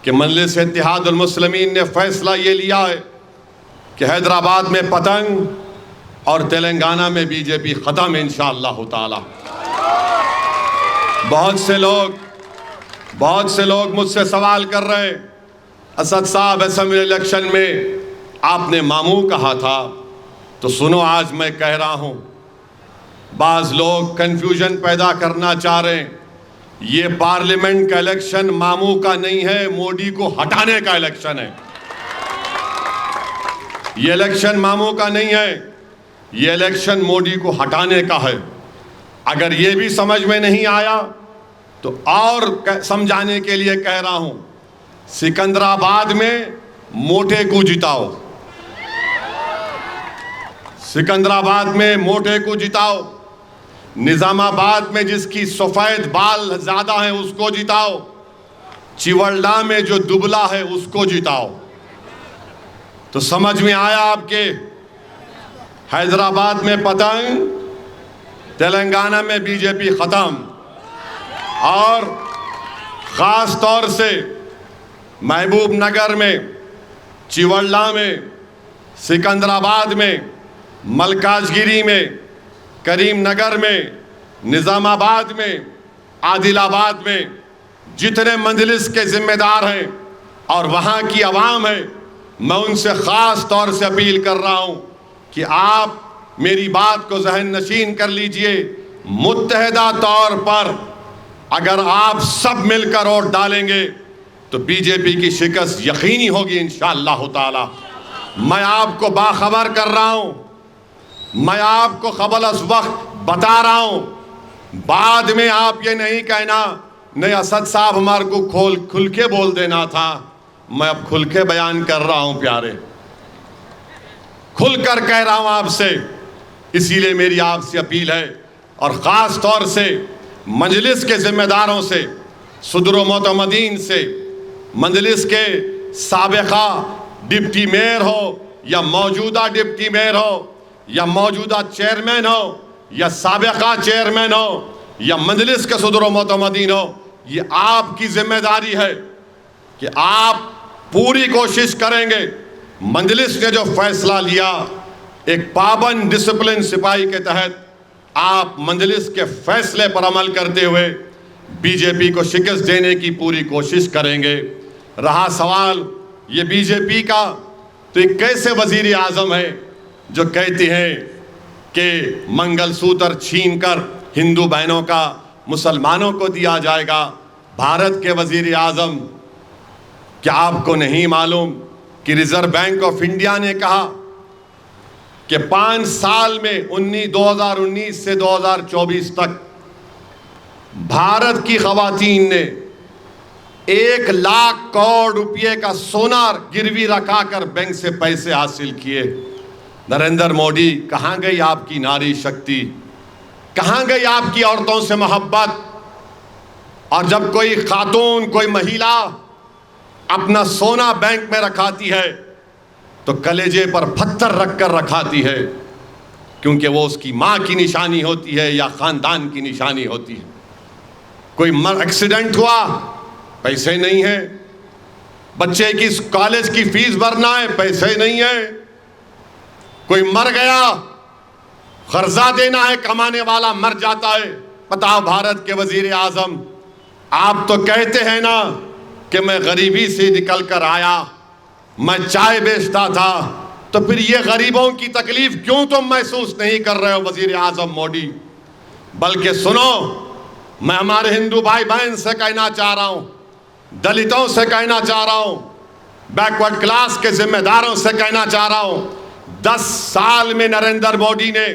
कि मजलिस इत्तेहादुल मुस्लिमीन ने फैसला ये लिया है कि हैदराबाद में पतंग और तेलंगाना में बीजेपी ख़त्म इंशाअल्लाह ताला। बहुत से लोग मुझसे सवाल कर रहे हैं, असद साहब असेंबली इलेक्शन में आपने मामू कहा था, तो सुनो आज मैं कह रहा हूँ। बाज़ लोग कन्फ्यूजन पैदा करना चाह रहे हैं। ये पार्लियामेंट का इलेक्शन मामू का नहीं है, मोदी को हटाने का इलेक्शन है। ये इलेक्शन मामू का नहीं है, ये इलेक्शन मोदी को हटाने का है। अगर ये भी समझ में नहीं आया तो और समझाने के लिए कह रहा हूं, सिकंदराबाद में मोटे को जिताओ, सिकंदराबाद में मोटे को जिताओ, निजामाबाद में जिसकी सफेद बाल ज्यादा है उसको जिताओ, चिवल्डा में जो दुबला है उसको जिताओ। तो समझ में आया आपके? हैदराबाद में पतंग, तेलंगाना में बीजेपी खत्म। और ख़ास तौर से महबूब नगर में, चिवल्ला में, सिकंदराबाद में, मलकाजगिरी में, करीम नगर में, निज़ामाबाद में, आदिलाबाद में जितने मंजलिस के ज़िम्मेदार हैं और वहाँ की आवाम है, मैं उनसे ख़ास तौर से अपील कर रहा हूँ कि आप मेरी बात को ज़हन नशीन कर लीजिए। मुत्तहिदा तौर पर अगर आप सब मिलकर वोट डालेंगे तो बीजेपी की शिकस्त यकीनी होगी इंशाअल्लाह ताला। मैं आपको बाखबर कर रहा हूँ, मैं आपको क़बल अज़ वक्त बता रहा हूँ। बाद में आप ये नहीं कहना नहीं असद साहब हमारे को खुल के बोल देना था। मैं अब खुल के बयान कर रहा हूँ प्यारे, खुल कर कह रहा हूँ आपसे। इसीलिए मेरी आपसे अपील है और ख़ास तौर से मजलिस के ज़िम्मेदारों से, सदर मोतमदीन से, मजलिस के साबिक़ा डिप्टी मेयर हो या मौजूदा डिप्टी मेयर हो या मौजूदा चेयरमैन हो या साबिक़ा चेयरमैन हो या मजलिस के सदर मोतमदीन हो, ये आपकी ज़िम्मेदारी है कि आप पूरी कोशिश करेंगे। मजलिस ने जो फैसला लिया, एक पाबंद डिसिप्लिन सिपाही के तहत आप मजलिस के फैसले पर अमल करते हुए बीजेपी को शिकस्त देने की पूरी कोशिश करेंगे। रहा सवाल ये बीजेपी का, तो एक कैसे वज़ीर आज़म है जो कहती हैं कि मंगलसूत्र छीनकर हिंदू बहनों का मुसलमानों को दिया जाएगा। भारत के वज़ीर आज़म, क्या आपको नहीं मालूम कि रिज़र्व बैंक ऑफ इंडिया ने कहा कि 5 साल में 2019 से 2024 तक भारत की ख़वातीन ने 1 लाख करोड़ रुपये का सोना गिरवी रखाकर बैंक से पैसे हासिल किए। नरेंद्र मोदी, कहाँ गई आपकी नारी शक्ति, कहाँ गई आपकी औरतों से मोहब्बत? और जब कोई खातून, कोई महिला अपना सोना बैंक में रखाती है तो कलेजे पर पत्थर रखकर रखाती है, क्योंकि वो उसकी माँ की निशानी होती है या ख़ानदान की निशानी होती है। कोई एक्सीडेंट हुआ, पैसे नहीं है, बच्चे की कॉलेज की फीस भरना है, पैसे नहीं है, कोई मर गया, कर्जा देना है, कमाने वाला मर जाता है। बताओ भारत के वज़ीर आज़म, आप तो कहते हैं ना कि मैं गरीबी से निकल कर आया, मैं चाय बेचता था, तो फिर ये गरीबों की तकलीफ क्यों तुम महसूस नहीं कर रहे हो वज़ीर आज़म मोदी? बल्कि सुनो, मैं हमारे हिंदू भाई बहन से कहना चाह रहा हूँ, दलितों से कहना चाह रहा हूँ, बैकवर्ड क्लास के जिम्मेदारों से कहना चाह रहा हूँ, 10 साल में नरेंद्र मोदी ने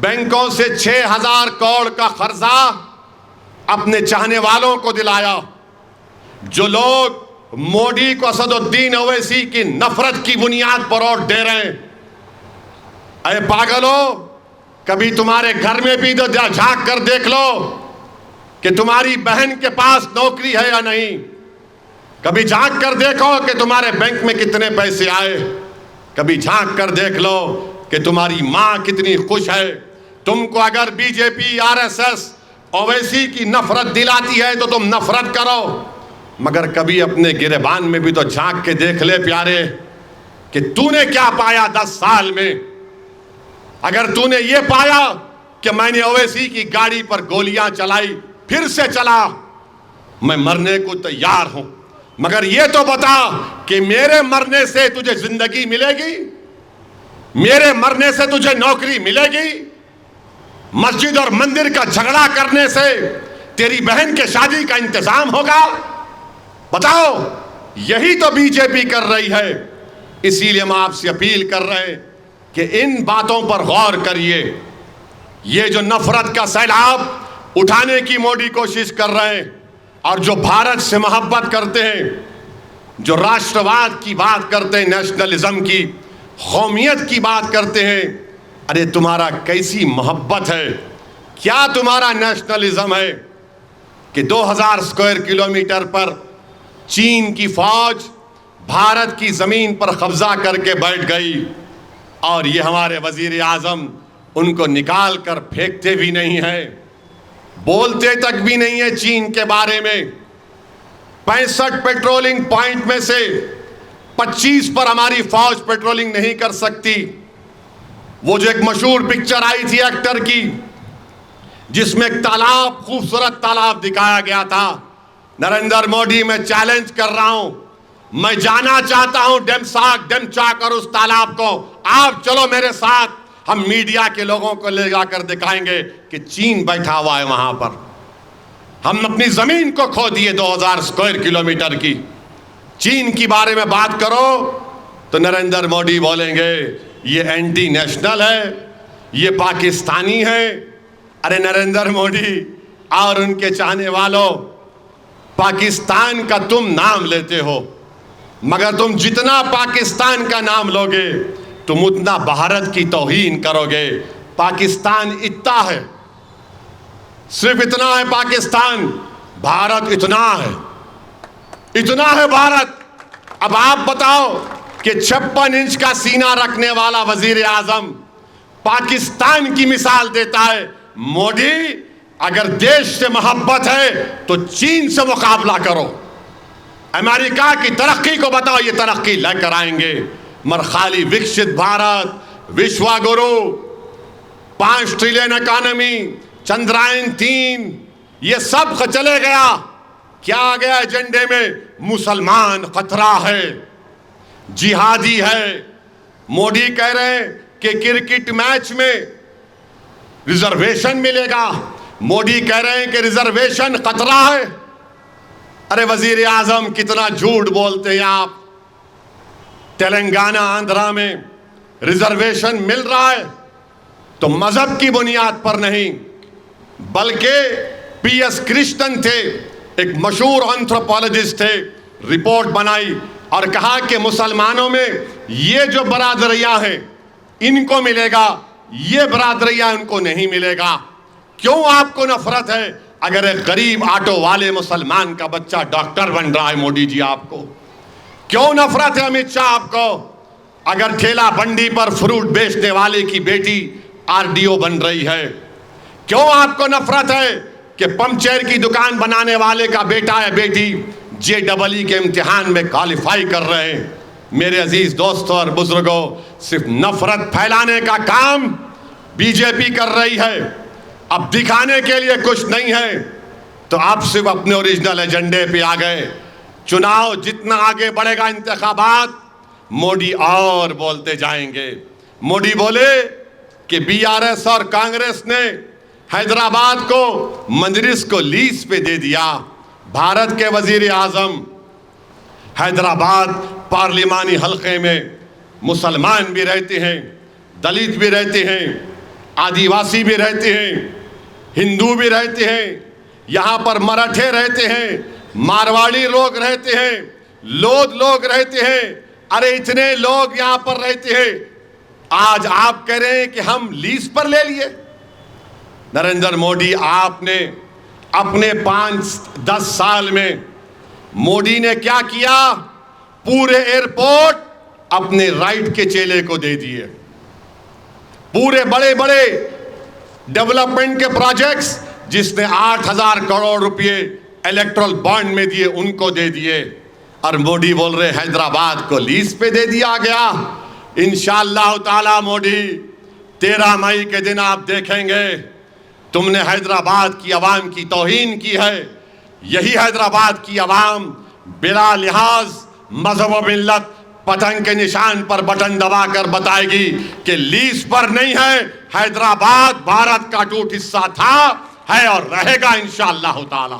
बैंकों से 6000 करोड़ का कर्जा अपने चाहने वालों को दिलाया। जो लोग मोदी को असदुद्दीन ओवैसी की नफरत की बुनियाद पर वोट दे रहे हैं, अरे पागलो, कभी तुम्हारे घर में भी तो झांक कर देख लो कि तुम्हारी बहन के पास नौकरी है या नहीं। कभी झांक कर देखो कि तुम्हारे बैंक में कितने पैसे आए। कभी झांक कर देख लो कि तुम्हारी माँ कितनी खुश है। तुमको अगर बीजेपी, आरएसएस, ओवैसी की नफरत दिलाती है तो तुम नफरत करो, मगर कभी अपने गिरेबान में भी तो झांक के देख ले प्यारे कि तूने क्या पाया 10 साल में। अगर तूने ये पाया कि मैंने ओवैसी की गाड़ी पर गोलियां चलाई, फिर से चला, मैं मरने को तैयार हूं, मगर ये तो बता कि मेरे मरने से तुझे जिंदगी मिलेगी, मेरे मरने से तुझे नौकरी मिलेगी, मस्जिद और मंदिर का झगड़ा करने से तेरी बहन के शादी का इंतजाम होगा? बताओ, यही तो बीजेपी कर रही है। इसीलिए हम आपसे अपील कर रहे हैं कि इन बातों पर गौर करिए। ये जो नफरत का सैलाब उठाने की मोदी कोशिश कर रहे हैं और जो भारत से मोहब्बत करते हैं, जो राष्ट्रवाद की बात करते हैं, नेशनलिज्म की, कौमियत की बात करते हैं, अरे तुम्हारा कैसी मोहब्बत है, क्या तुम्हारा नेशनलिज्म है कि 2000 स्क्वायर किलोमीटर पर चीन की फौज भारत की जमीन पर कब्जा करके बैठ गई और ये हमारे वजीर आजम उनको निकाल कर फेंकते भी नहीं है, बोलते तक भी नहीं है चीन के बारे में। 65 पेट्रोलिंग पॉइंट में से 25 पर हमारी फौज पेट्रोलिंग नहीं कर सकती। वो जो एक मशहूर पिक्चर आई थी एक्टर की, जिसमें एक तालाब, खूबसूरत तालाब दिखाया गया था, नरेंद्र मोदी मैं चैलेंज कर रहा हूं, मैं जाना चाहता हूं डेमचाक और उस तालाब को, आप चलो मेरे साथ, हम मीडिया के लोगों को ले जाकर दिखाएंगे कि चीन बैठा हुआ है वहां पर। हम अपनी जमीन को खो दिए 2000 स्क्वायर किलोमीटर की। चीन की बारे में बात करो तो नरेंद्र मोदी बोलेंगे ये एंटी नेशनल है, ये पाकिस्तानी है। अरे नरेंद्र मोदी और उनके चाहने वालों, पाकिस्तान का तुम नाम लेते हो, मगर तुम जितना पाकिस्तान का नाम लोगे तुम उतना भारत की तौहीन करोगे। पाकिस्तान इतना है, सिर्फ इतना है पाकिस्तान, भारत इतना है, इतना है भारत। अब आप बताओ कि 56 इंच का सीना रखने वाला वजीर आजम पाकिस्तान की मिसाल देता है। मोदी, अगर देश से मोहब्बत है तो चीन से मुकाबला करो, अमेरिका की तरक्की को बताओ ये तरक्की लेकर आएंगे, मगर खाली विकसित भारत, विश्वगुरु, 5 ट्रिलियन इकोनॉमी, चंद्रयान 3, ये सब चले गया। क्या आ गया एजेंडे में? मुसलमान खतरा है, जिहादी है। मोदी कह रहे हैं कि क्रिकेट मैच में रिजर्वेशन मिलेगा, मोदी कह रहे हैं कि रिजर्वेशन खतरा है। अरे वजीर आजम कितना झूठ बोलते हैं आप। तेलंगाना, आंध्रा में रिजर्वेशन मिल रहा है तो मजहब की बुनियाद पर नहीं, बल्कि PS कृष्णन थे, एक मशहूर एंथ्रोपोलॉजिस्ट थे, रिपोर्ट बनाई और कहा कि मुसलमानों में ये जो बरादरियां हैं इनको मिलेगा, ये बरादरियां इनको नहीं मिलेगा। क्यों आपको नफरत है? अगर एक गरीब ऑटो वाले मुसलमान का बच्चा डॉक्टर बन रहा है, मोदी जी आपको क्यों नफरत है? अमित शाह आपको अगर ठेला बंडी पर फ्रूट बेचने वाले की बेटी RDO बन रही है, क्यों आपको नफरत है कि पंचर की दुकान बनाने वाले का बेटा या बेटी JEE के इम्तिहान में क्वालिफाई कर रहे हैं? मेरे अजीज दोस्तों और बुजुर्गों, सिर्फ नफरत फैलाने का काम बीजेपी कर रही है। अब दिखाने के लिए कुछ नहीं है तो आप सिर्फ अपने ओरिजिनल एजेंडे पे आ गए। चुनाव जितना आगे बढ़ेगा, इंतखाबात, मोदी और बोलते जाएंगे। मोदी बोले कि BRS और कांग्रेस ने हैदराबाद को, मजलिस को लीज पे दे दिया। भारत के वजीर आजम हैदराबाद पार्लिमानी हल्के में मुसलमान भी रहते हैं, दलित भी रहते हैं, आदिवासी भी रहते हैं, हिंदू भी रहते हैं, यहाँ पर मराठे रहते हैं, मारवाड़ी लोग रहते हैं, लोध लोग रहते हैं। अरे इतने लोग यहाँ पर रहते हैं। आज आप कह रहे हैं कि हम लीज पर ले लिए। नरेंद्र मोदी, आपने अपने 5-10 साल में मोदी ने क्या किया? पूरे एयरपोर्ट अपने राइट के चेले को दे दिए। पूरे बड़े बड़े डेवलपमेंट के प्रोजेक्ट्स जिसने 8000 करोड़ रुपए इलेक्ट्रल बॉन्ड में दिए उनको दे दिए, और मोदी बोल रहे हैदराबाद को लीज पे दे दिया गया। इंशाअल्लाह ताला मोदी 13 मई के दिन आप देखेंगे तुमने हैदराबाद की आवाम की तौहीन की है। यही हैदराबाद की आवाम बिला लिहाज मजहब व मिल्लत पतंग के निशान पर बटन दबाकर बताएगी कि लीज पर नहीं है, हैदराबाद भारत का टूट हिस्सा था, है और रहेगा इंशाअल्लाह ताला।